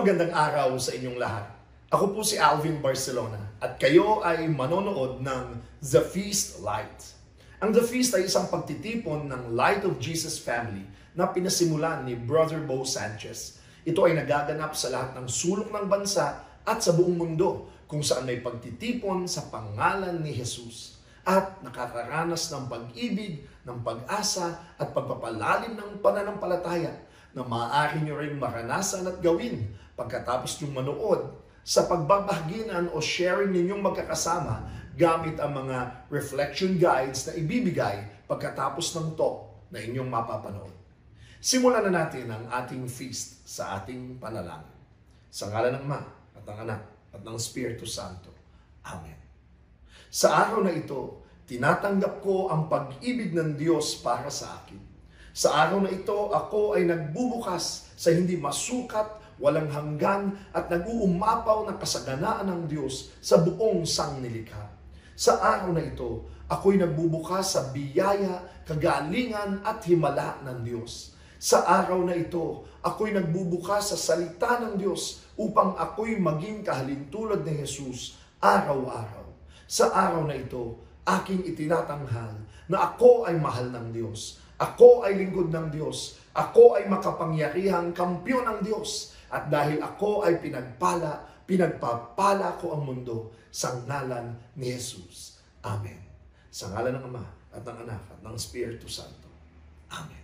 magandang araw sa inyong lahat. Ako po si Alvin Barcelona at kayo ay manonood ng The Feast Light. Ang The Feast ay isang pagtitipon ng Light of Jesus Family na pinasimulan ni Brother Bo Sanchez. Ito ay nagaganap sa lahat ng sulok ng bansa at sa buong mundo kung saan may pagtitipon sa pangalan ni Jesus at nakakaranas ng pag-ibig, ng pag-asa at pagpapalalim ng pananampalataya na maaari nyo rin maranasan at gawin pagkatapos yung manood sa pagbabahaginan o sharing ninyong magkakasama gamit ang mga reflection guides na ibibigay pagkatapos ng talk na inyong mapapanood. Simulan na natin ang ating feast sa ating panalangin. Sa ngalan ng Ama at ng Anak at ng Espiritu Santo. Amen. Sa araw na ito, tinatanggap ko ang pag-ibig ng Diyos para sa akin. Sa araw na ito, ako ay nagbubukas sa hindi masukat, walang hanggan at nag-uumapaw na kasaganaan ng Diyos sa buong sangnilikha. Sa araw na ito, ako'y nagbubukas sa biyaya, kagalingan at himala ng Diyos. Sa araw na ito, ako'y nagbubukas sa salita ng Diyos upang ako'y maging kahalintulad ni Jesus araw-araw. Sa araw na ito, aking itinatanghal na ako ay mahal ng Diyos. Ako ay lingkod ng Diyos. Ako ay makapangyarihang kampiyon ng Diyos. At dahil ako ay pinagpapala ko ang mundo sa ngalan ni Jesus. Amen. Sa ngalan ng Ama at ng Anak at ng Espiritu Santo. Amen.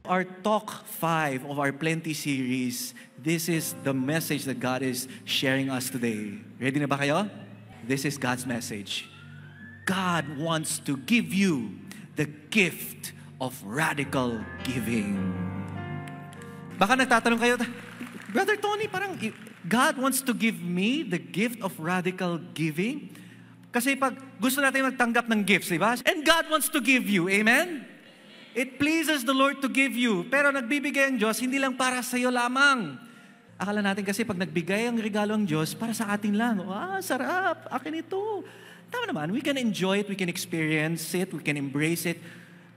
Our Talk 5 of our Plenty series, this is the message that God is sharing us today. Ready na ba kayo? This is God's message. God wants to give you the gift of radical giving. Baka nagtatanong kayo, Brother Tony, parang God wants to give me the gift of radical giving? Kasi pag gusto natin magtanggap ng gifts, di ba? And God wants to give you, amen? It pleases the Lord to give you. Pero nagbibigay ang Diyos, hindi lang para sa iyo lamang. Akala natin kasi pag nagbigay ang regalo ang Diyos, para sa atin lang. Sarap, akin ito. Tama naman, we can enjoy it, we can experience it, we can embrace it.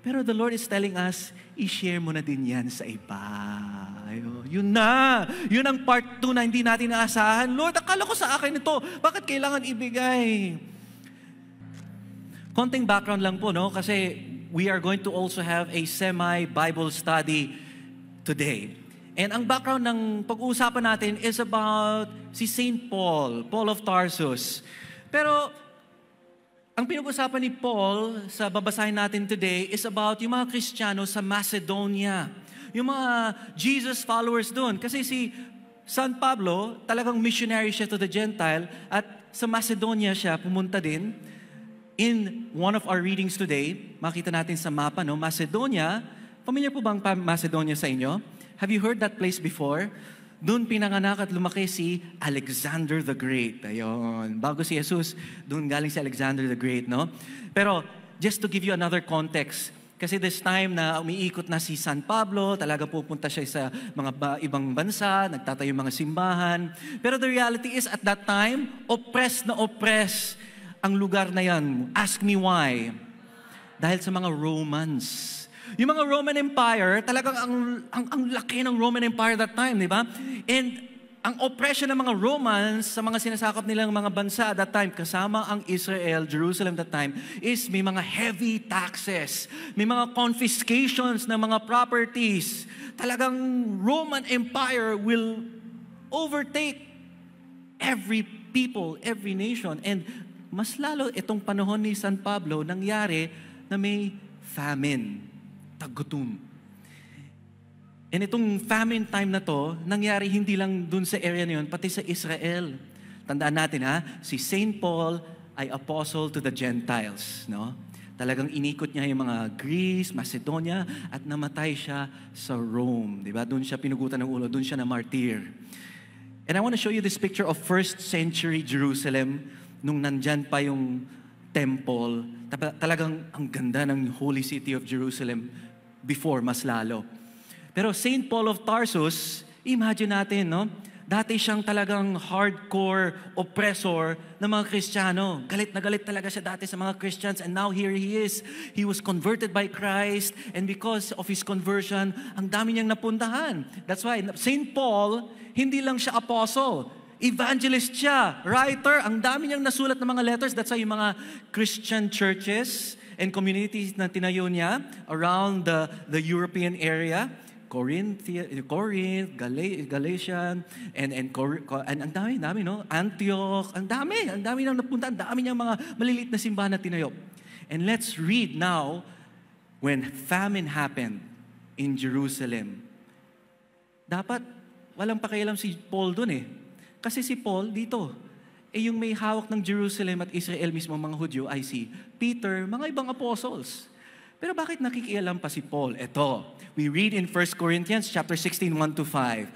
Pero the Lord is telling us, i-share mo na din yan sa iba. Yun na. Yun ang part 2 na hindi natin naasahan. Lord, akala ko sa akin ito. Bakit kailangan ibigay? Konting background lang po, no? Kasi we are going to also have a semi-Bible study today. And ang background ng pag-uusapan natin is about si Saint Paul, Paul of Tarsus. Pero ang pinag-usapan ni Paul sa babasahin natin today is about yung mga Kristiyano sa Macedonia. Yung mga Jesus followers doon. Kasi si San Pablo, talagang missionary siya to the Gentile at sa Macedonia siya pumunta din. In one of our readings today, makita natin sa mapa, no? Macedonia. Familiar po ba ang Macedonia sa inyo? Have you heard that place before? Doon pinanganak at lumaki si Alexander the Great. Ayun. Bago si Jesus, doon galing si Alexander the Great, no? Pero, just to give you another context, kasi this time na umiikot na si San Pablo, talaga pupunta siya sa mga ibang bansa, nagtatayo mga simbahan. Pero the reality is, at that time, oppressed na oppressed ang lugar na yan. Ask me why. Dahil sa mga Romans. Yung mga Roman Empire, talagang ang laki ng Roman Empire that time, di ba? And ang oppression ng mga Romans sa mga sinasakop nilang mga bansa at that time, kasama ang Israel, Jerusalem that time, is may mga heavy taxes, may mga confiscations ng mga properties. Talagang Roman Empire will overtake every people, every nation. And mas lalo itong panahon ni San Pablo, nangyari na may famine, tagutom. And itong famine time na to, nangyari hindi lang dun sa area na yun, pati sa Israel. Tandaan natin si Saint Paul ay apostle to the Gentiles, no? Talagang inikot niya yung mga Greece, Macedonia, at namatay siya sa Rome. Diba? Doon siya pinugutan ng ulo, doon siya na martyr. And I want to show you this picture of 1st century Jerusalem, nung nandyan pa yung temple. Talagang ang ganda ng Holy City of Jerusalem before, mas lalo. Pero Saint Paul of Tarsus, imagine natin, no? Dati siyang talagang hardcore oppressor ng mga Kristiyano. Galit na galit talaga siya dati sa mga Christians. And now here he is. He was converted by Christ. And because of his conversion, ang dami niyang napuntahan. That's why Saint Paul, hindi lang siya apostle. Evangelist siya, writer. Ang dami niyang nasulat ng mga letters. That's why yung mga Christian churches and communities na tinayo niya around the European area, Corinth, Galatia, and ang dami, no? Antioch, ang dami nang napunta, ang dami niyang mga maliliit na simbahan na tinayo. And let's read now when famine happened in Jerusalem. Dapat walang pakialam si Paul dun Kasi si Paul dito, yung may hawak ng Jerusalem at Israel mismo mga Hudyo ay si Peter, mga ibang apostles. Pero bakit nakikialam pa si Paul? Ito, we read in 1 Corinthians chapter 16, 1-5.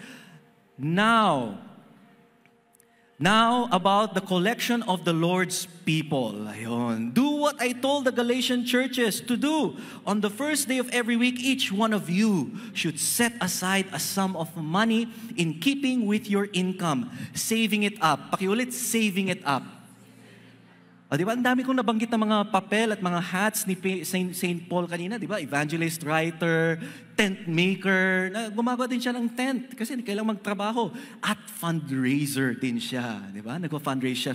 Now about the collection of the Lord's people. Ayun. Do what I told the Galatian churches to do. On the first day of every week, each one of you should set aside a sum of money in keeping with your income, saving it up. Pakiulit, saving it up. Di ba? Ang dami kong nabanggit ng mga papel at mga hats ni Saint Paul kanina, di ba? Evangelist, writer, tent maker. Gumagawa din siya ng tent kasi kailangan magtrabaho. At fundraiser din siya, di ba? Nag-fundraise siya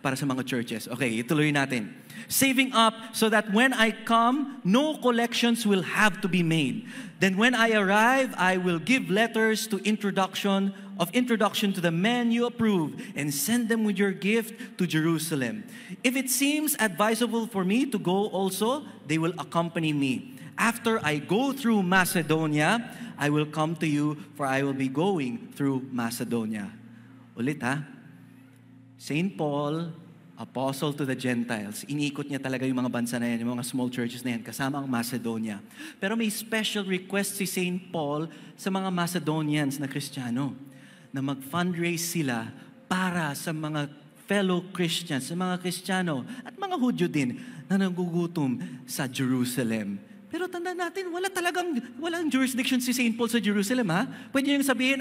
para sa mga churches. Okay, ituloy natin. Saving up so that when I come, no collections will have to be made. Then when I arrive, I will give letters of introduction to the men you approve and send them with your gift to Jerusalem. If it seems advisable for me to go also, they will accompany me. After I go through Macedonia, I will come to you, for I will be going through Macedonia. Ulit Saint Paul, apostle to the Gentiles. Iniikot niya talaga yung mga bansa na yan, yung mga small churches na yan, kasama ang Macedonia. Pero may special request si Saint Paul sa mga Macedonians na Kristiyano na mag-fundraise sila para sa mga fellow Christians, sa mga Kristiyano at mga Hudyo din na nagugutom sa Jerusalem. Pero tandaan natin, walang jurisdiction si Saint Paul sa Jerusalem, Pwede niyong sabihin,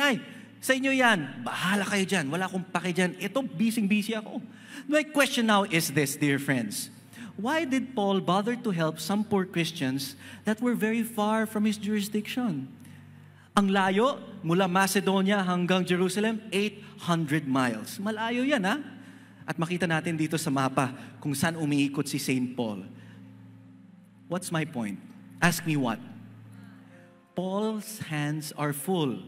sa inyo yan, bahala kayo dyan, wala akong pake dyan, ito, busy ako. My question now is this, dear friends. Why did Paul bother to help some poor Christians that were very far from his jurisdiction? Ang layo, mula Macedonia hanggang Jerusalem, 800 miles. Malayo yan, At makita natin dito sa mapa kung saan umiikot si Saint Paul. What's my point? Ask me what? Paul's hands are full.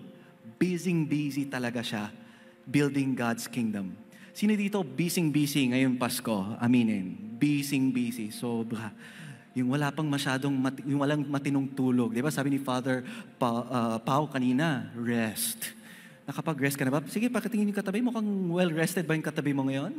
Busy talaga siya building God's kingdom. Sino dito busy ngayong Pasko? Aminin. Busy. Sobra. Yung wala pang masyadong, yung walang matinong tulog. Di ba? Sabi ni Father Pao kanina, rest. Nakapag-rest ka na ba? Sige, pakitingin yung katabi mo. Mukhang well-rested ba yung katabi mo ngayon?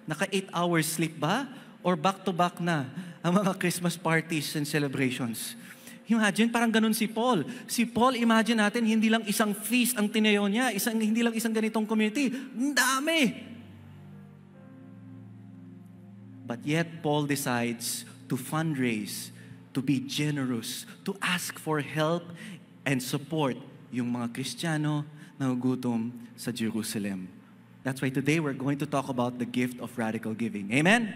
Naka 8 hours sleep ba? Or back-to-back na ang mga Christmas parties and celebrations? Imagine, parang ganun si Paul. Si Paul, imagine natin, hindi lang isang feast ang tinayo niya, hindi lang isang ganitong community. Ang dami! But yet, Paul decides to fundraise, to be generous, to ask for help and support yung mga Kristiyano na nagugutom sa Jerusalem. That's why today we're going to talk about the gift of radical giving. Amen?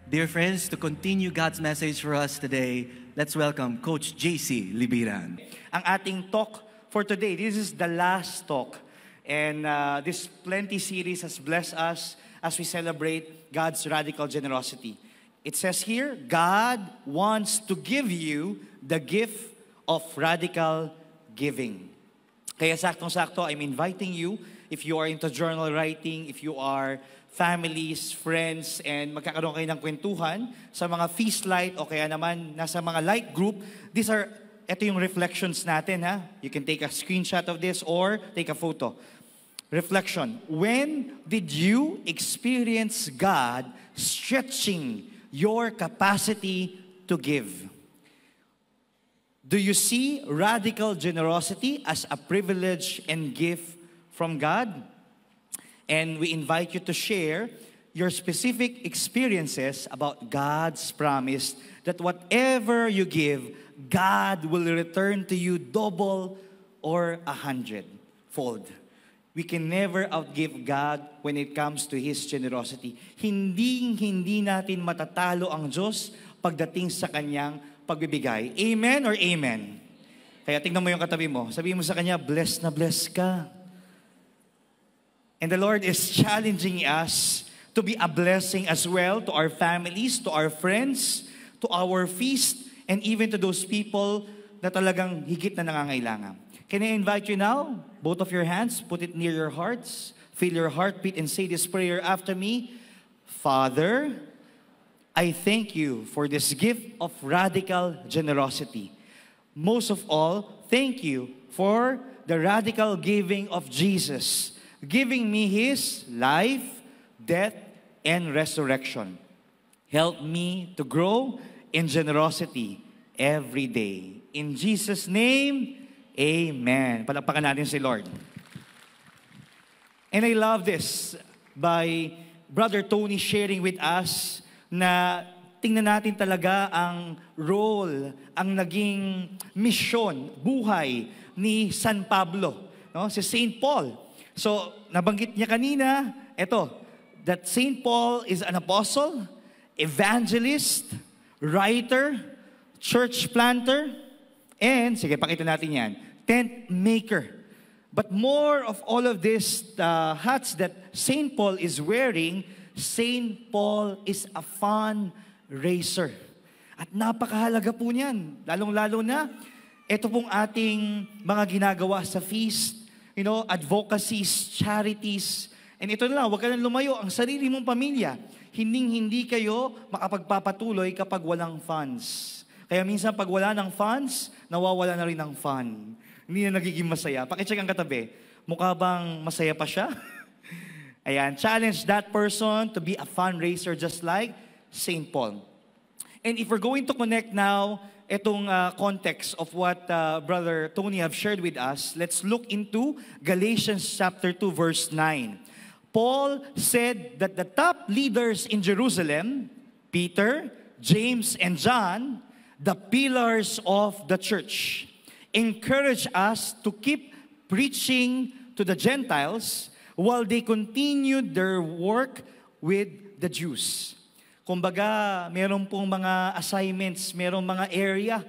Dear friends, to continue God's message for us today, let's welcome Coach JC Libiran. Ang ating talk for today, this is the last talk. And this Plenty series has blessed us as we celebrate God's radical generosity. It says here, God wants to give you the gift of radical giving. Kaya saktong-sakto, I'm inviting you if you are into journal writing, if you are families, friends, and magkakaroon kayo ng kwentuhan sa mga feast light o kaya naman nasa mga light group, ito yung reflections natin, ha? You can take a screenshot of this or take a photo. Reflection. When did you experience God stretching your capacity to give? Do you see radical generosity as a privilege and gift from God? And we invite you to share your specific experiences about God's promise that whatever you give, God will return to you double or 100-fold. We can never outgive God when it comes to His generosity. Hindi natin matatalo ang Diyos pagdating sa Kanyang pagbibigay. Amen or amen? Kaya tingnan mo yung katabi mo. Sabihin mo sa Kanya, blessed na blessed ka. And the Lord is challenging us to be a blessing as well to our families, to our friends, to our feast, and even to those people na talagang higit na nangangailangan. Can I invite you now? Both of your hands, put it near your hearts. Feel your heartbeat and say this prayer after me. Father, I thank you for this gift of radical generosity. Most of all, thank you for the radical giving of Jesus, giving me His life, death, and resurrection. Help me to grow in generosity every day. In Jesus' name, amen. Palakpakan natin si Lord. And I love this by Brother Tony sharing with us na tingnan natin talaga ang role, ang naging mission, buhay ni San Pablo, no? Si Saint Paul. So, nabanggit niya kanina, that Saint Paul is an apostle, evangelist, writer, church planter, and, sige, pakita natin yan, tent maker. But more of all of these hats that Saint Paul is wearing, Saint Paul is a fundraiser. At napakahalaga po niyan. Lalong-lalo na, ito pong ating mga ginagawa sa feast, advocacies, charities. And ito na lang, huwag ka nang lumayo. Ang sarili mong pamilya, hindi kayo makapagpapatuloy kapag walang funds. Kaya minsan pag wala ng funds, nawawala na rin ng fun. Hindi na nagiging masaya. Pakicheck ang katabi. Mukha bang masaya pa siya? Ayan, challenge that person to be a fundraiser just like Saint Paul. And if we're going to connect now itong context of what Brother Tony have shared with us, let's look into Galatians chapter 2, verse 9. Paul said that the top leaders in Jerusalem, Peter, James, and John, the pillars of the church, encourage us to keep preaching to the Gentiles while they continued their work with the Jews. Kumbaga, meron pong mga assignments, meron mga area,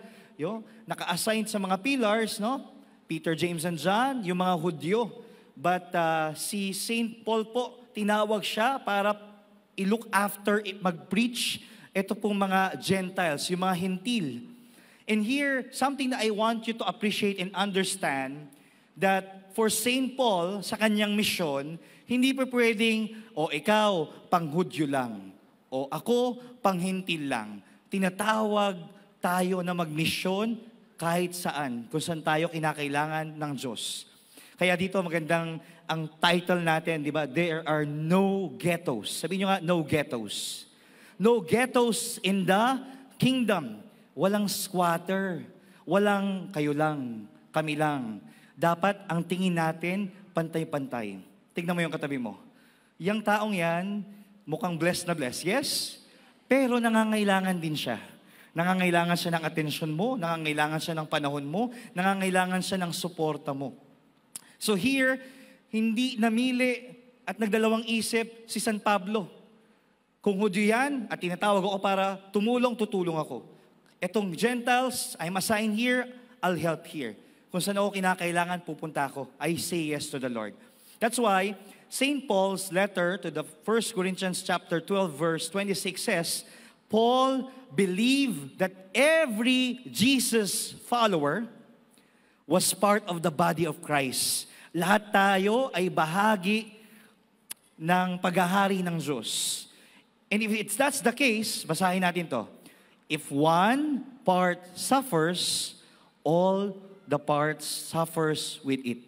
naka-assign sa mga pillars, no? Peter, James, and John, yung mga Hudyo. But si Saint Paul po, tinawag siya para i-look after, mag-preach, ito pong mga Gentiles, yung mga Hintil. And here, something that I want you to appreciate and understand, that for Saint Paul, sa kanyang misyon, hindi pa pwedeng, ikaw, panghudyo lang. O ako, panghintil lang. Tinatawag tayo na magmisyon kahit saan, kung saan tayo kinakailangan ng Diyos. Kaya dito magandang ang title natin, di ba? There are no ghettos. Sabihin nyo nga, no ghettos. No ghettos in the kingdom. Walang squatter. Walang kayo lang, kami lang. Dapat ang tingin natin, pantay-pantay. Tignan mo yung katabi mo. Yang taong yan, mukhang blessed na blessed. Yes, pero nangangailangan din siya. Nangangailangan siya ng atensyon mo, nangangailangan siya ng panahon mo, nangangailangan siya ng suporta mo. So here, hindi namili at nagdalawang isip si San Pablo. Kung Hudyo yan at tinatawag ako para tumulong, tutulong ako. Etong Gentiles, I'm assigned here, I'll help here. Kung saan ako kinakailangan, pupunta ako. I say yes to the Lord. That's why St. Paul's letter to the 1 Corinthians chapter 12 verse 26 says, Paul believed that every Jesus follower was part of the body of Christ, Lahat tayo ay bahagi ng paghahari ng Diyos. And if that's the case, basahin natin to. If one part suffers, all the parts suffers with it.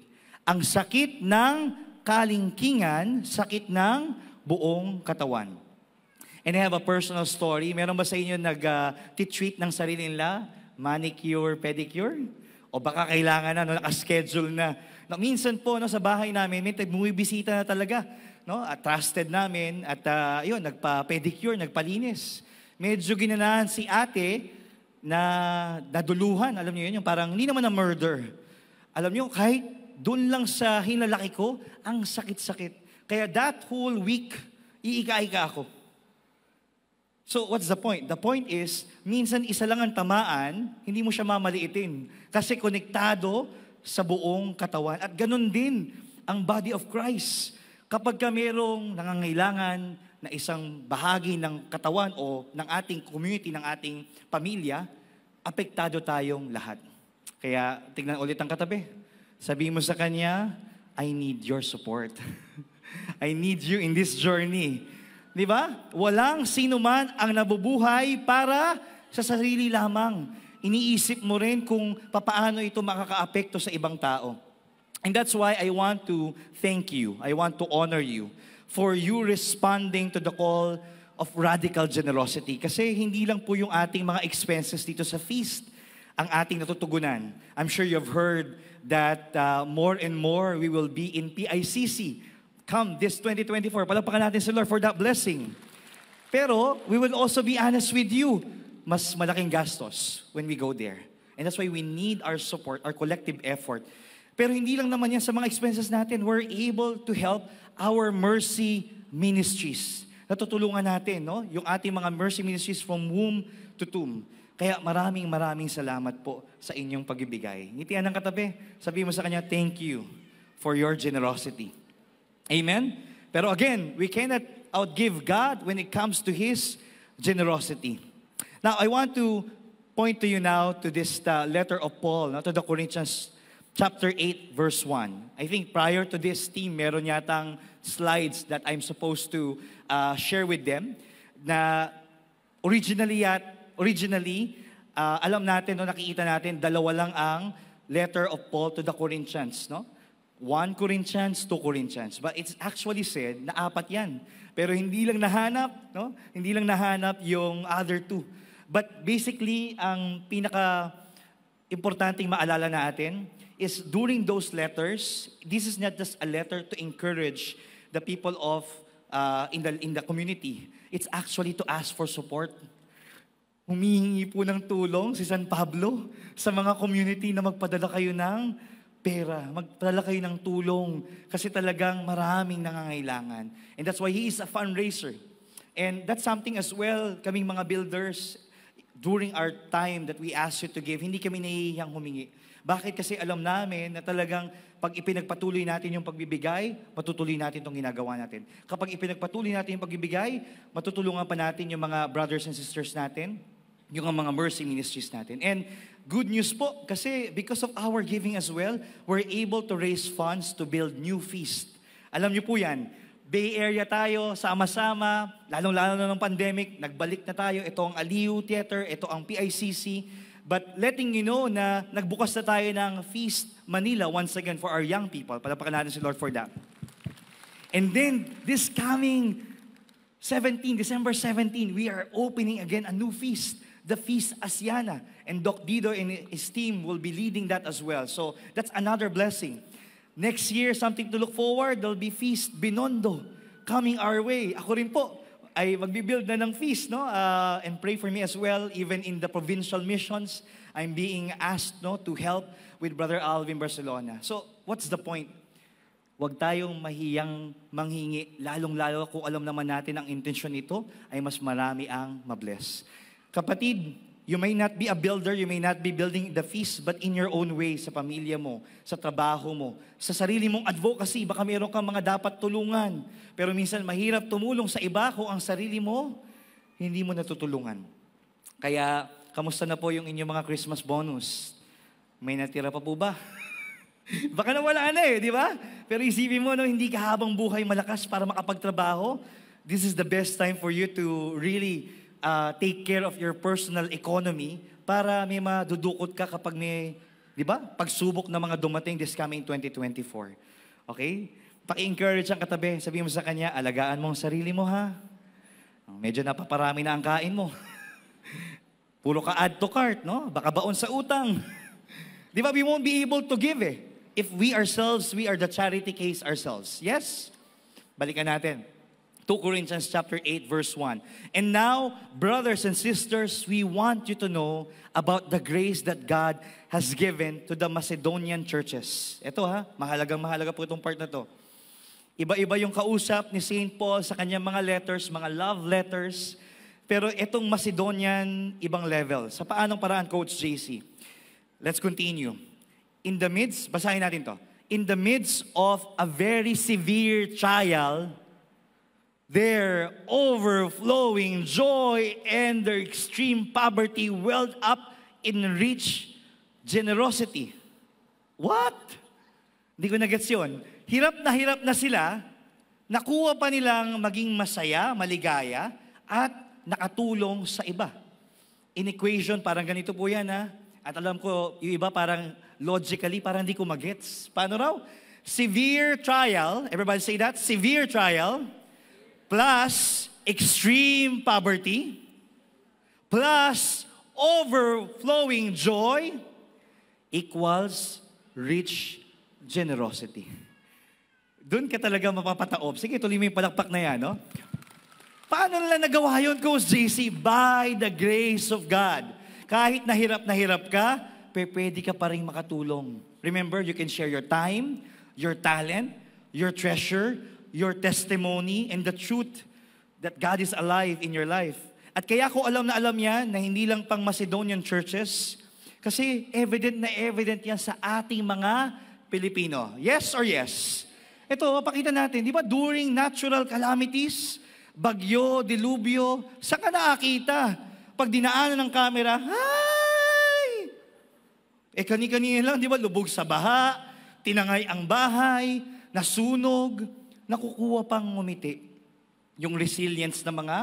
Ang sakit ng kalingkingan, sakit ng buong katawan. And I have a personal story. Meron ba sa inyo nag-treat ng sarili nila? Manicure, pedicure? O baka kailangan na, naka-schedule na. Minsan po sa bahay namin, may bumibisita na talaga. At trusted namin at nagpa-pedicure, nagpalinis. Medyo ginanahan si ate na naduluhan. Alam niyo yun, yung parang hindi naman na murder. Alam niyo, kahit doon lang sa hinalaki ko, ang sakit-sakit. Kaya that whole week, iika-ika ako. So what's the point? The point is, minsan isa lang ang tamaan, hindi mo siya mamaliitin. Kasi konektado sa buong katawan. At ganun din ang body of Christ. Kapag ka merong nangangailangan na isang bahagi ng katawan o ng ating community, ng ating pamilya, apektado tayong lahat. Kaya tignan ulit ang katabi. Sabihin mo sa kanya, I need your support. I need you in this journey. Di ba? Walang sino man ang nabubuhay para sa sarili lamang. Iniisip mo rin kung papaano ito makakaapekto sa ibang tao. And that's why I want to thank you. I want to honor you for you responding to the call of radical generosity. Kasi hindi lang po yung ating mga expenses dito sa feast ang ating natutugunan. I'm sure you've heard that more and more we will be in PICC. Come this 2024. Palakpakan natin si Lord for that blessing. Pero we will also be honest with you. Mas malaking gastos when we go there. And that's why we need our support, our collective effort. Pero hindi lang naman yan sa mga expenses natin. We're able to help our mercy ministries. Natutulungan natin, yung ating mga mercy ministries from womb to tomb. Kaya maraming salamat po sa inyong pagbibigay. Ngitian ng katabi, sabihin mo sa kanya, thank you for your generosity. Amen? Pero again, we cannot outgive God when it comes to His generosity. Now, I want to point to you now to this letter of Paul, to the Corinthians chapter 8, verse 1. I think prior to this team, meron yatang slides that I'm supposed to share with them na originally, alam natin, nakikita natin, dalawa lang ang letter of Paul to the Corinthians, 1 Corinthians, 2 Corinthians. But it's actually said na 4 yan. Pero hindi lang nahanap, Hindi lang nahanap yung other 2. But basically, ang pinaka-importanting maalala natin is during those letters, this is not just a letter to encourage the people of in the community. It's actually to ask for support. Humihingi po ng tulong si San Pablo sa mga community na magpadala kayo ng pera, magpadala kayo ng tulong kasi talagang maraming nangangailangan. And that's why he is a fundraiser. And that's something as well, kaming mga builders, during our time that we ask you to give, hindi kami nahihiyang humingi. Bakit? Kasi alam namin na talagang pag ipinagpatuloy natin yung pagbibigay, matutuloy natin itong ginagawa natin. Kapag ipinagpatuloy natin yung pagbibigay, matutulungan pa natin yung mga brothers and sisters natin, yung mga mercy ministries natin. And good news po, kasi because of our giving as well, we're able to raise funds to build new feast. Alam niyo po yan, Bay Area tayo, sama-sama, lalong-lalo na ng pandemic, nagbalik na tayo. Ito ang Aliu Theater, ito ang PICC. But letting you know na nagbukas na tayo ng Feast Manila once again for our young people. Palapakan natin si Lord for that. And then, this coming December 17, we are opening again a new feast. The Feast Asiana. And Doc Dido and his team will be leading that as well. So that's another blessing. Next year, something to look forward, there'll be Feast Binondo coming our way. Ako rin po ay magbibuild na ng feast, and pray for me as well. Even in the provincial missions, I'm being asked to help with Brother Alvin Barcelona. So what's the point? Huwag tayong mahiyang manghingi, lalong-lalo kung alam naman natin ang intensyon nito ay mas marami ang mabless. Kapatid, you may not be a builder, you may not be building the feast, but in your own way, sa pamilya mo, sa trabaho mo, sa sarili mong advocacy, baka mayroon kang mga dapat tulungan. Pero minsan mahirap tumulong sa iba kung ang sarili mo, hindi mo natutulungan. Kaya, kamusta na po yung inyong mga Christmas bonus? May natira pa po ba? Baka nawala na di ba? Pero isipin mo, no, hindi ka habang buhay malakas para makapagtrabaho. This is the best time for you to really take care of your personal economy para may madudukot ka kapag may, di ba, pagsubok na mga dumating this coming 2024. Okay? Paki-encourage ang katabi. Sabihin mo sa kanya, alagaan mo ang sarili mo, ha? Medyo napaparami na ang kain mo. Puro ka add to cart, no? Baka baon sa utang. Di ba, we won't be able to give if we ourselves, we are the charity case ourselves. Yes? Balikan natin. 2 Corinthians chapter 8, verse 1. And now, brothers and sisters, we want you to know about the grace that God has given to the Macedonian churches. Ito mahalaga po itong part na to. Iba-iba yung kausap ni St. Paul sa kanyang mga letters, mga love letters. Pero itong Macedonian, ibang level. Sa paanong paraan, Coach JC? Let's continue. In the midst, basahin natin to. In the midst of a very severe trial, their overflowing joy and their extreme poverty welled up in rich generosity. What? Hindi ko na-gets yun. Hirap na sila, nakuha pa nilang maging masaya, maligaya, at nakatulong sa iba. In equation, parang ganito po yan, ha? At alam ko, yung iba parang logically, parang hindi ko magets. Paano raw? Severe trial, everybody say that? Severe trial, plus extreme poverty, plus overflowing joy, equals rich generosity. Doon ka talaga mapapataob. Sige, tuloy mo yung palakpak na yan, no? Paano nila nagawa yun, Coach JC? By the grace of God. Kahit na hirap ka, pwede ka pa rin makatulong. Remember, you can share your time, your talent, your treasure, your testimony, and the truth that God is alive in your life. At kaya ko alam na alam yan na hindi lang pang Macedonian churches, kasi evident yan sa ating mga Pilipino. Yes or yes? Ito, pakita natin, di ba during natural calamities, bagyo, dilubyo, saan ka nakakita? Pag dinaanan ng camera, hi! Kani-kanina lang, di ba, lubog sa baha, tinangay ang bahay, nasunog, nakukuha pang ngumiti. Yung resilience ng mga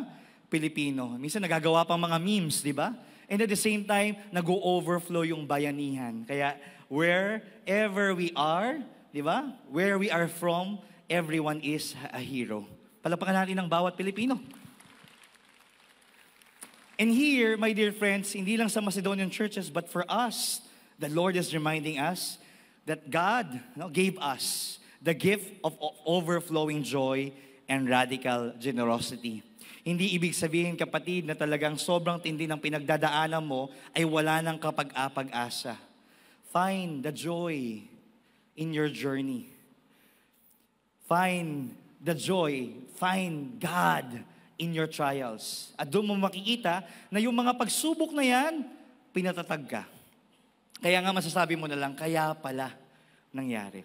Pilipino. Minsan nagagawa pang mga memes, di ba? And at the same time, nag-overflow yung bayanihan. Kaya, wherever we are, di ba? Where we are from, everyone is a hero. Palapakan natin ang bawat Pilipino. And here, my dear friends, hindi lang sa Macedonian churches, but for us, the Lord is reminding us that God gave us the gift of overflowing joy and radical generosity. Hindi ibig sabihin, kapatid, na talagang sobrang tindi ng pinagdadaanan mo ay wala ng kapag-apag-asa. Find the joy in your journey. Find the joy, find God in your trials. At doon mo makikita na yung mga pagsubok na yan, pinatatag ka. Kaya nga masasabi mo na lang, kaya pala nangyari.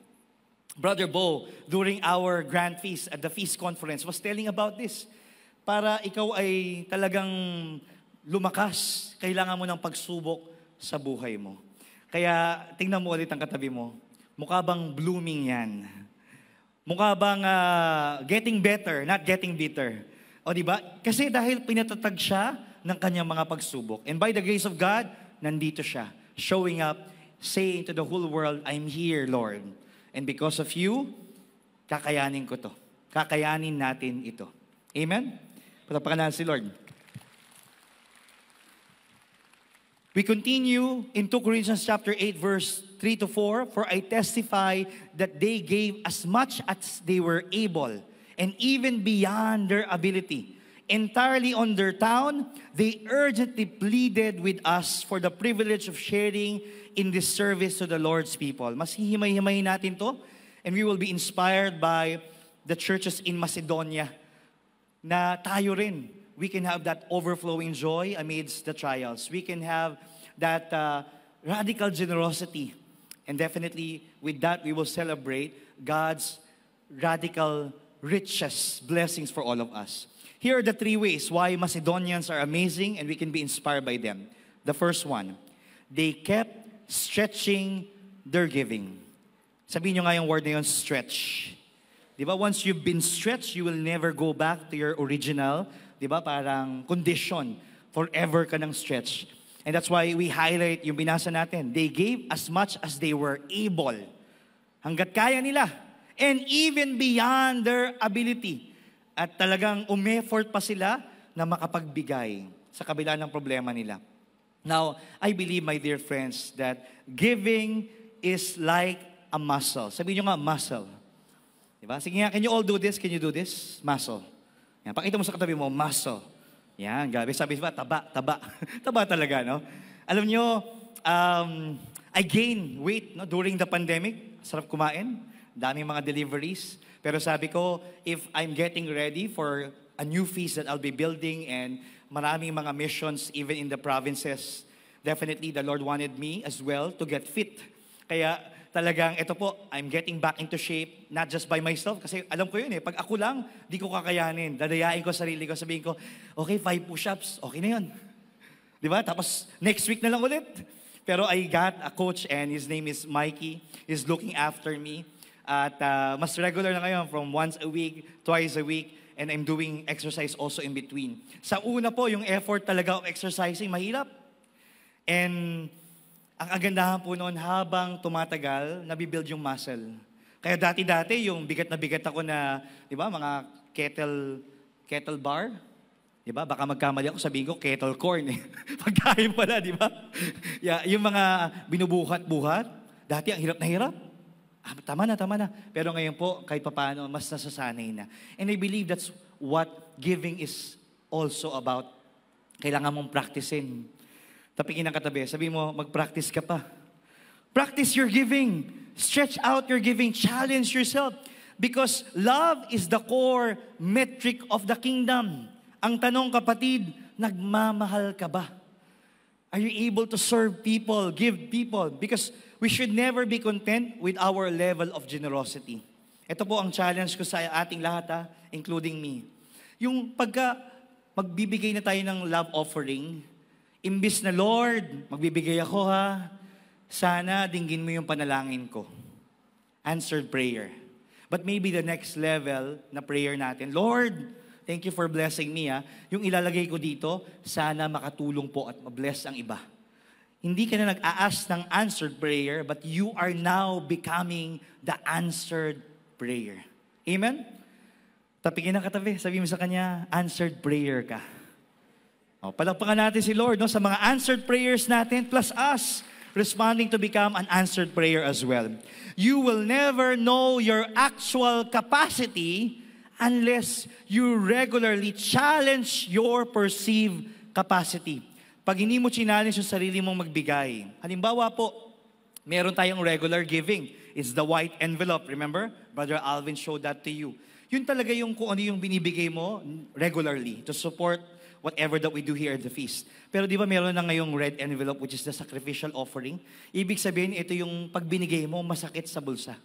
Brother Bo, during our grand feast at the feast conference, was telling about this. Para ikaw ay talagang lumakas, kailangan mo ng pagsubok sa buhay mo. Kaya tingnan mo ulit ang katabi mo. Mukha bang blooming yan? Mukha bang getting better, not getting bitter? O diba? Kasi dahil pinatatag siya ng kanyang mga pagsubok. And by the grace of God, nandito siya. Showing up, saying to the whole world, I'm here, Lord. And because of you, kakayanin ko to. Kakayanin natin ito. Amen? Patapakan natin si Lord. We continue in 2 Corinthians chapter 8, verse 3 to 4. For I testify that they gave as much as they were able, and even beyond their ability. Entirely on their town, they urgently pleaded with us for the privilege of sharing in this service to the Lord's people. Mas hihimay-himayin natin to, and we will be inspired by the churches in Macedonia na tayo rin. We can have that overflowing joy amidst the trials. We can have that radical generosity. And definitely, with that, we will celebrate God's radical riches, blessings for all of us. Here are the 3 ways why Macedonians are amazing and we can be inspired by them. The first one, they kept stretching their giving. Sabihin nyo nga yung word na yun, stretch. Di ba? Once you've been stretched, you will never go back to your original, di ba? Parang condition. Forever ka ng stretch. And that's why we highlight yung binasa natin. They gave as much as they were able. Hanggat kaya nila. And even beyond their ability. At talagang umeffort pa sila na makapagbigay sa kabila ng problema nila. Now, I believe, my dear friends, that giving is like a muscle. Sabihin nyo nga, muscle. Diba? Sige nga, can you all do this? Can you do this? Muscle. Yan, pakita mo sa katabi mo, muscle. Yan, gabi. Sabi ba, taba. Taba talaga, no? Alam nyo, I gained weight no, during the pandemic. Sarap kumain. Daming mga deliveries. Pero sabi ko, if I'm getting ready for a new feast that I'll be building and maraming mga missions even in the provinces, definitely the Lord wanted me as well to get fit. Kaya talagang ito po, I'm getting back into shape, not just by myself, kasi alam ko yun eh, pag ako lang, di ko kakayanin. Dadayain ko sarili ko, sabihin ko, okay, 5 push-ups, okay na yun. Di ba? Tapos next week na lang ulit. Pero I got a coach and his name is Mikey. He's looking after me. At mas regular na ngayon from once a week, twice a week, and I'm doing exercise also in between. Sa una po, yung effort talaga of exercising, mahirap. And ang agandahan po noon, habang tumatagal, nabibuild yung muscle. Kaya dati-dati, yung bigat na bigat ako na, di ba, mga kettle bar, di ba, baka magkamali ako, sabihin ko, kettle corn. Pagkain pala, di ba? Yeah, yung mga binubuhat-buhat, dati ang hirap na hirap. Tama na. Pero ngayon po, kahit papaano, mas nasasanay na. And I believe that's what giving is also about. Kailangan mong practicein. Tapikin ang katabi. Sabi mo, mag-practice ka pa. Practice your giving. Stretch out your giving. Challenge yourself. Because love is the core metric of the kingdom. Ang tanong, kapatid, nagmamahal ka ba? Are you able to serve people, give people? Because we should never be content with our level of generosity. Ito po ang challenge ko sa ating lahat, including me. Yung pagka magbibigay na tayo ng love offering, imbis na, Lord, magbibigay ako sana dinggin mo yung panalangin ko. Answered prayer. But maybe the next level na prayer natin, Lord, thank you for blessing me. Yung ilalagay ko dito, sana makatulong po at mabless ang iba. Hindi ka na nag-a-ask ng answered prayer, but you are now becoming the answered prayer. Amen? Tapikin ang katabi, sabi mo sa kanya, answered prayer ka. Palakpakan natin si Lord sa mga answered prayers natin, plus us responding to become an answered prayer as well. You will never know your actual capacity unless you regularly challenge your perceived capacity. Pag hindi mo challenge yung sarili mong magbigay. Halimbawa po, meron tayong regular giving. It's the white envelope. Remember? Brother Alvin showed that to you. Yun talaga yung kung ano yung binibigay mo regularly to support whatever that we do here at the feast. Pero di ba meron na ngayong red envelope which is the sacrificial offering? Ibig sabihin, ito yung pag binigay mo, masakit sa bulsa.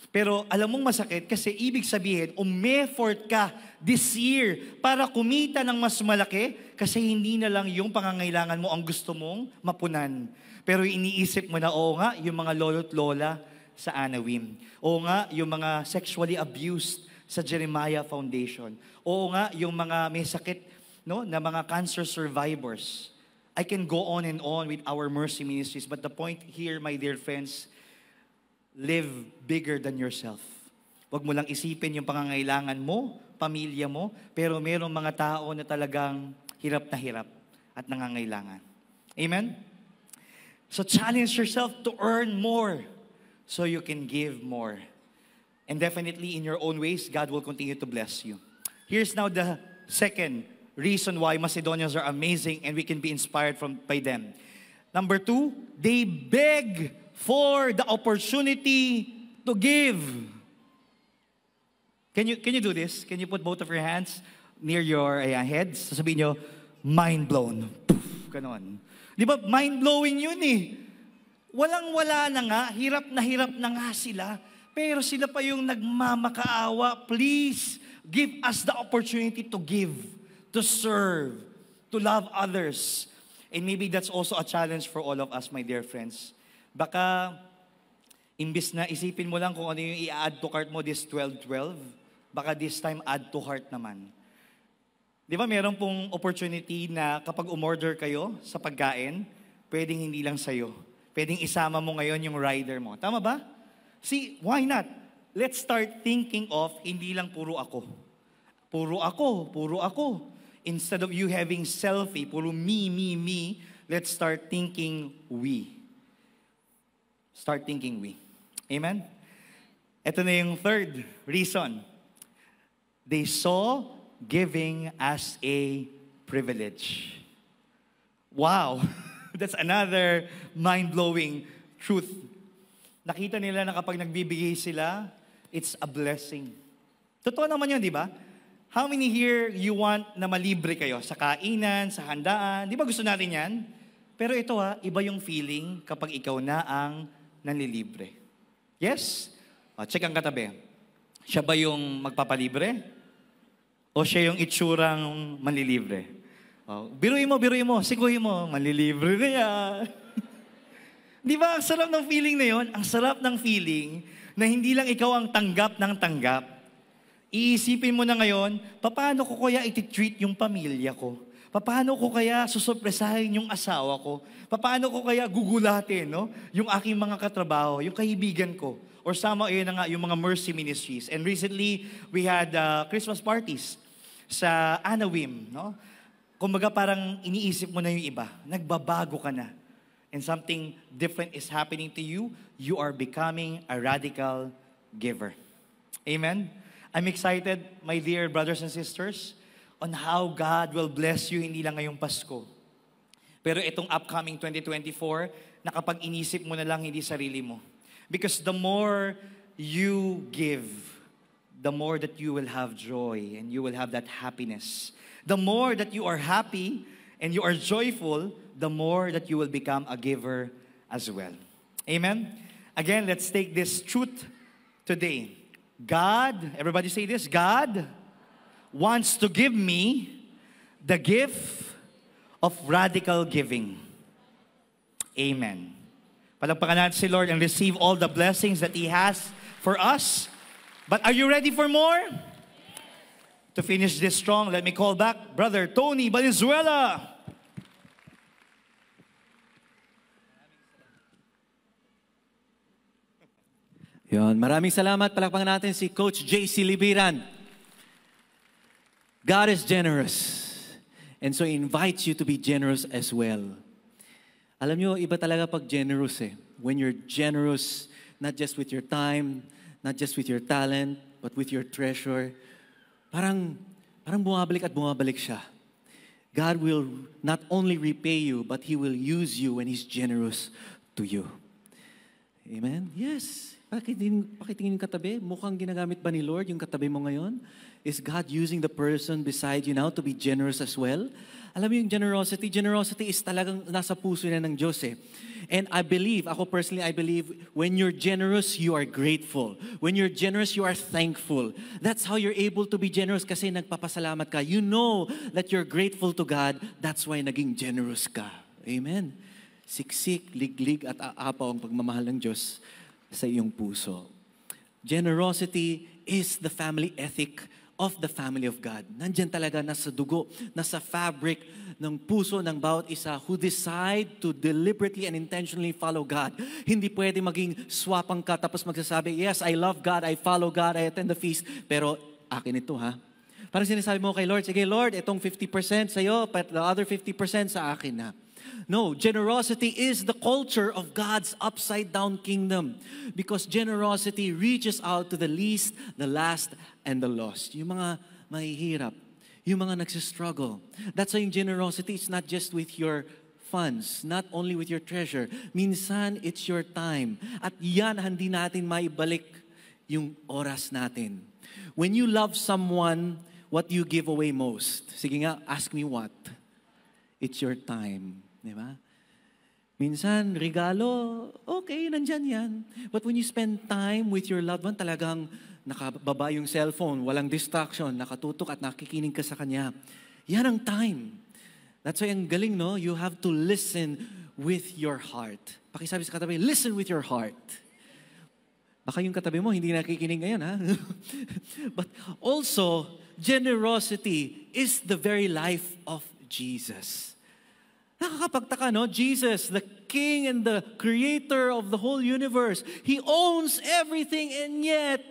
Pero alam mong masakit kasi ibig sabihin, umeffort ka this year para kumita ng mas malaki kasi hindi na lang yung pangangailangan mo ang gusto mong mapunan. Pero iniisip mo na, oo nga, yung mga lolo't lola sa Anawim. Oo nga, yung mga sexually abused sa Jeremiah Foundation. Oo nga, yung mga may sakit na mga cancer survivors. I can go on and on with our mercy ministries, but the point here, my dear friends, live bigger than yourself. Huwag mo lang isipin yung pangangailangan mo, pamilya mo, pero mayroong mga tao na talagang hirap na hirap at nangangailangan. Amen? So challenge yourself to earn more so you can give more. And definitely in your own ways, God will continue to bless you. Here's now the second reason why Macedonians are amazing and we can be inspired by them. Number 2, they beg for the opportunity to give. Can you do this? Can you put both of your hands near your heads? Sasabihin nyo, mind blown. Poof, ganon. Di ba, mind blowing yun eh. Walang-wala na nga, hirap na nga sila, pero sila pa yung nagmamakaawa. Please, give us the opportunity to give, to serve, to love others. And maybe that's also a challenge for all of us, my dear friends. Baka Imbis na isipin mo lang kung ano yung i-add to cart mo this 12-12, baka this time add to heart naman. Di ba meron pong opportunity na kapag umorder kayo sa pagkain, pwedeng hindi lang sa'yo. Pwedeng isama mo ngayon yung rider mo. Tama ba? See, why not? Let's start thinking of hindi lang puro ako. Puro ako, puro ako. Instead of you having selfie, puro me, let's start thinking we. Start thinking we. Amen? Ito na yung third reason. They saw giving as a privilege. Wow! That's another mind-blowing truth. Nakita nila na kapag nagbibigay sila, it's a blessing. Totoo naman yun, di ba? How many here you want na malibre kayo sa kainan, sa handaan? Di ba gusto natin yan? Pero ito iba yung feeling kapag ikaw na ang nanlilibre. Yes? Check ang katabi. Siya ba yung magpapalibre? O siya yung itsurang manlilibre? Biruin mo, siguhin mo, manlilibre na yan. Di ba, ang sarap ng feeling na yon? Ang sarap ng feeling na hindi lang ikaw ang tanggap ng tanggap. Iisipin mo na ngayon, paano ko kaya iti-treat yung pamilya ko? Paano ko kaya susurpresahin yung asawa ko? Paano ko kaya gugulatin, no? Yung aking mga katrabaho, yung kaibigan ko. Or sama, yun na nga, yung mga mercy ministries. And recently, we had Christmas parties sa Anawim, no? Kumbaga parang iniisip mo na yung iba. Nagbabago ka na. And something different is happening to you. You are becoming a radical giver. Amen? I'm excited, my dear brothers and sisters, on how God will bless you hindi lang ngayong Pasko. Pero itong upcoming 2024, na kapag inisip mo na lang hindi sarili mo. Because the more you give, the more that you will have joy and you will have that happiness. The more that you are happy and you are joyful, the more that you will become a giver as well. Amen? Again, let's take this truth today. God, everybody say this, God wants to give me the gift of radical giving. Amen. Palagpakan natin si Lord and receive all the blessings that He has for us. But are you ready for more? To finish this strong, let me call back Brother Tony Valenzuela. Yon, maraming salamat. Palakpakan natin si Coach JC Libiran. God is generous. And so He invites you to be generous as well. Alam nyo, iba talaga pag generous eh. When you're generous, not just with your time, not just with your talent, but with your treasure, parang bumabalik at bumabalik siya. God will not only repay you, but He will use you when He's generous to you. Amen? Yes. Pakitingin yung katabi. Mukhang ginagamit ba ni Lord yung katabi mo ngayon? Is God using the person beside you now to be generous as well? Alam mo yung generosity is talagang nasa puso na ng Diyos eh. And I believe, ako personally, I believe, when you're generous, you are grateful. When you're generous, you are thankful. That's how you're able to be generous kasi nagpapasalamat ka. You know that you're grateful to God. That's why naging generous ka. Amen. Siksik, liglig at aapaw ang pagmamahal ng Diyos sa iyong puso. Generosity is the family ethic of the family of God. Nandyan talaga, nasa dugo, nasa fabric ng puso ng bawat isa who decide to deliberately and intentionally follow God. Hindi pwede maging swapang ka tapos magsasabi, yes, I love God, I follow God, I attend the feast, pero akin ito ha. Parang sinasabi mo kay Lord, sige Lord, itong 50% sa'yo, but the other 50% sa akin na. No, generosity is the culture of God's upside-down kingdom because generosity reaches out to the least, the last, and the lost. Yung mga mahihirap, yung mga nagsistruggle. That's why yung generosity is not just with your funds, not only with your treasure. Minsan, it's your time. At yan, hindi natin maibalik yung oras natin. When you love someone, what you give away most? Sige nga, ask me what? It's your time. Di ba? Minsan, regalo, okay, nandyan yan. But when you spend time with your loved one, talagang nakababa yung cellphone, walang distraction, nakatutok at nakikinig ka sa kanya. Yan ang time. That's why ang galing, no? You have to listen with your heart. Pakisabi sa katabi, listen with your heart. Baka yung katabi mo, hindi nakikinig ngayon, ha? But also, generosity is the very life of Jesus. Nakakapagtaka, no? Jesus, the King and the Creator of the whole universe. He owns everything, and yet,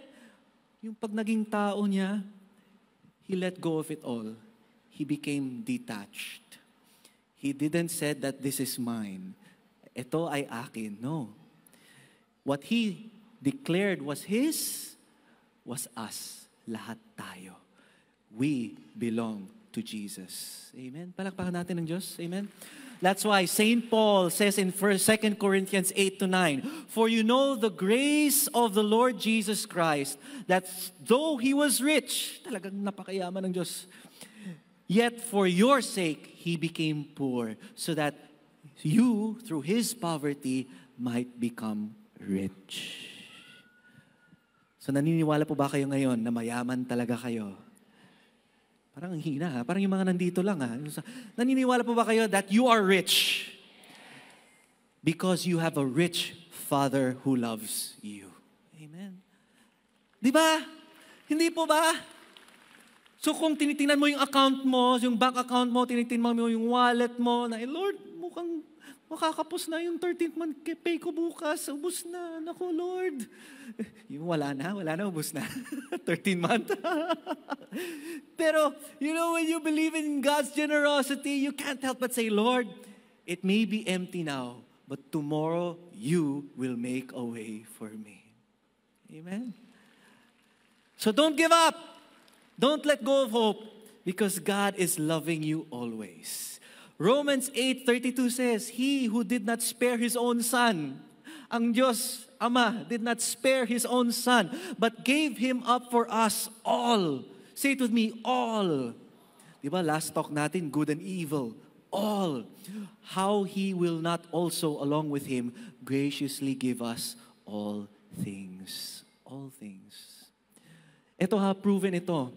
yung pag naging tao niya, He let go of it all. He became detached. He didn't say that this is mine. Ito ay akin. No. What He declared was His, was us. Lahat tayo. We belong to Jesus. Amen? Palakpakan natin ng Diyos. Amen? That's why St. Paul says in 2 Corinthians 8-9, "For you know the grace of the Lord Jesus Christ, that though He was rich," talagang napakayaman ng Diyos, "yet for your sake He became poor, so that you, through His poverty, might become rich." So naniniwala po ba kayo ngayon na mayaman talaga kayo? Parang ang hina, ha? Parang yung mga nandito lang, ha? Naniniwala po ba kayo that you are rich? Because you have a rich Father who loves you. Amen. Di ba? Hindi po ba? So kung tinitingnan mo yung account mo, yung bank account mo, tinitingnan mo yung wallet mo, na, Lord, mukhang makakapos na yung 13th month pay ko bukas. Ubus na. Naku, Lord. Yung wala na, ubus na. 13 month. Pero, when you believe in God's generosity, you can't help but say, Lord, it may be empty now, but tomorrow you will make a way for me. Amen? So don't give up. Don't let go of hope, because God is loving you always. Romans 8:32 says, "He who did not spare His own Son," ang Diyos, Ama, did not spare His own Son, but gave Him up for us all. Say it with me, all. Diba, last talk natin, good and evil. All. How He will not also, along with Him, graciously give us all things. All things. Ito ha, proven ito.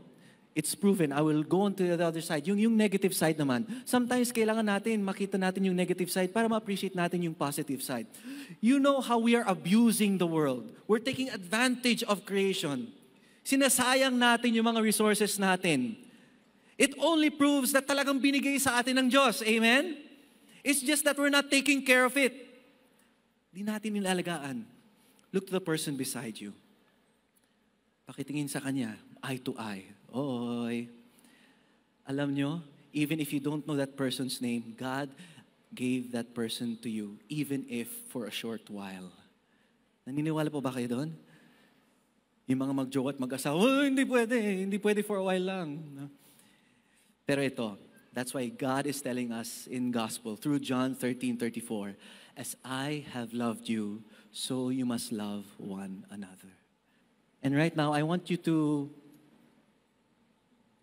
It's proven. I will go on to the other side. Yung negative side naman. Sometimes kailangan natin makita natin yung negative side para ma-appreciate natin yung positive side. You know how we are abusing the world. We're taking advantage of creation. Sinasayang natin yung mga resources natin. It only proves that talagang binigay sa atin ng Diyos. Amen? It's just that we're not taking care of it. Di natin nilalagaan. Look to the person beside you. Pakitingin sa kanya, eye to eye. Oy. Alam nyo, even if you don't know that person's name, God gave that person to you, even if for a short while. Naniniwala po ba kayo doon? Yung mga mag-joke at mag-asawa, hindi pwede for a while lang. Pero ito, that's why God is telling us in Gospel, through John 13:34, "As I have loved you, so you must love one another." And right now, I want you to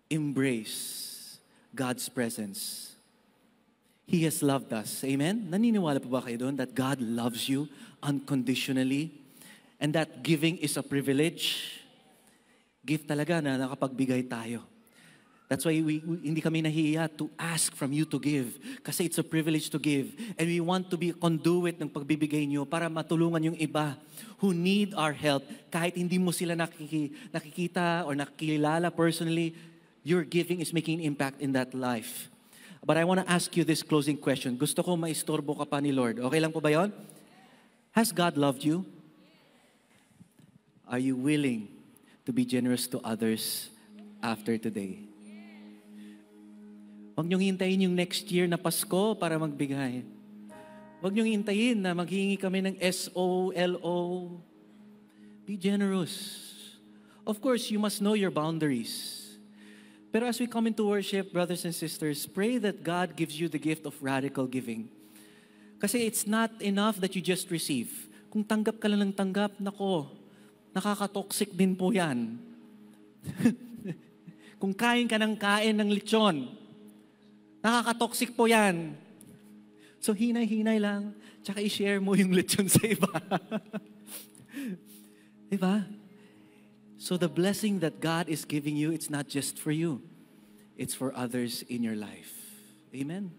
embrace God's presence. He has loved us. Amen? Naniniwala po ba kayo doon that God loves you unconditionally and that giving is a privilege? Gift talaga na nakapagbigay tayo. That's why hindi kami nahihiya to ask from you to give. Kasi it's a privilege to give. And we want to be a conduit ng pagbibigay nyo para matulungan yung iba who need our help. Kahit hindi mo sila nakikita or nakikilala personally, your giving is making an impact in that life. But I want to ask you this closing question. Gusto ko maistorbo ka pa ni Lord. Okay lang po ba yun? Has God loved you? Are you willing to be generous to others after today? Huwag niyong hintayin yung next year na Pasko para magbigay. Huwag niyong hintayin na maghingi kami ng SOLO. Be generous. Of course, you must know your boundaries. Pero as we come into worship, brothers and sisters, pray that God gives you the gift of radical giving. Kasi it's not enough that you just receive. Kung tanggap ka lang ng tanggap, nako, nakaka-toxic din po yan. Kung kain ka ng kain ng lechon, nakaka-toxic po yan. So hinay-hinay lang, tsaka i-share mo yung lechon sa iba. Diba? So the blessing that God is giving you, it's not just for you. It's for others in your life. Amen?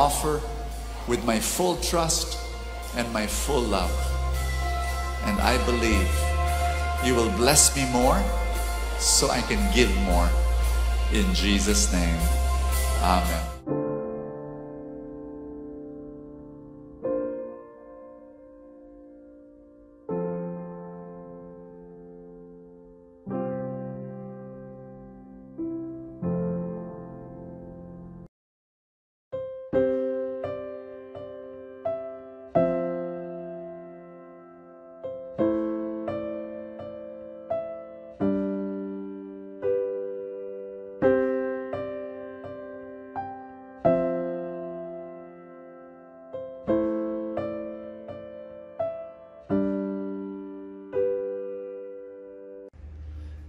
offer with my full trust and my full love. And I believe you will bless me more so I can give more. In Jesus' name, amen.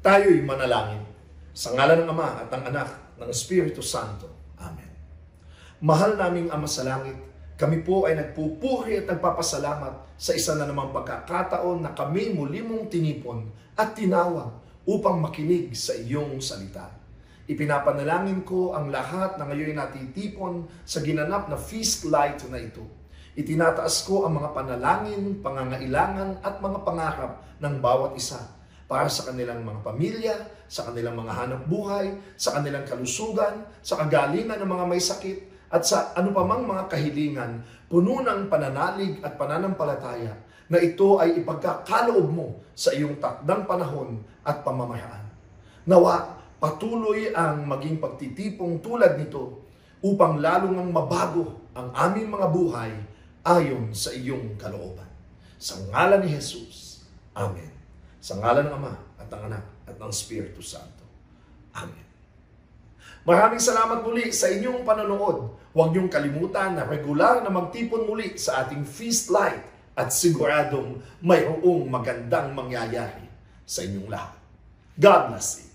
Tayo'y manalangin. Sa ngalan ng Ama at ng Anak, ng Espiritu Santo. Amen. Mahal naming Ama sa langit, kami po ay nagpupuri at nagpapasalamat sa isa na namang pagkakataon na kami muli mong tinipon at tinawag upang makinig sa iyong salita. Ipinapanalangin ko ang lahat na ngayon natitipon sa ginanap na feast light na ito. Itinataas ko ang mga panalangin, pangangailangan at mga pangarap ng bawat isa para sa kanilang mga pamilya, sa kanilang mga hanap buhay, sa kanilang kalusugan, sa kagalingan ng mga may sakit, at sa anupamang mga kahilingan, puno ng pananalig at pananampalataya na ito ay ipagkakaloob mo sa iyong takdang panahon at pamamaraan. Nawa, patuloy ang maging pagtitipong tulad nito upang lalong ang mabago ang aming mga buhay ayon sa iyong kalooban. Sa ngalan ni Jesus. Amen. Sa ngalan ng Ama at ng Anak at ng Espiritu Santo. Amen. Maraming salamat muli sa inyong panonood. Huwag niyong kalimutan na regular na magtipon muli sa ating feast light at siguradong mayroong magandang mangyayari sa inyong lahat. God bless you.